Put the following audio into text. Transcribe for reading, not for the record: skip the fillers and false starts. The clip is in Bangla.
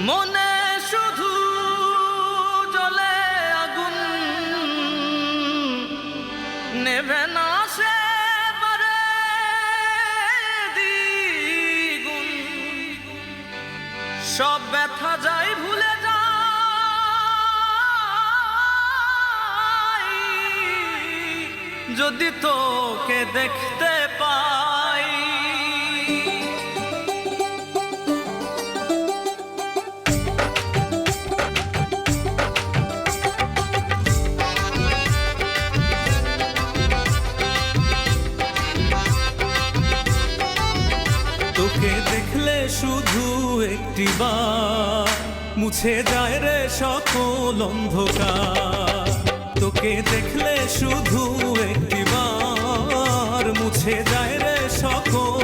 মনে শুধু জ্বলে আগুন, নেভে না সে পারে দ্বিগুণ। সব ব্যথা যায় ভুলে যাই যদি তোকে দেখতে পাই। তোকে দেখলে শুধু একটিবার মুছে যায় রে সকল অন্ধকার। তোকে দেখলে শুধু একটিবার মুছে যায় রে সকল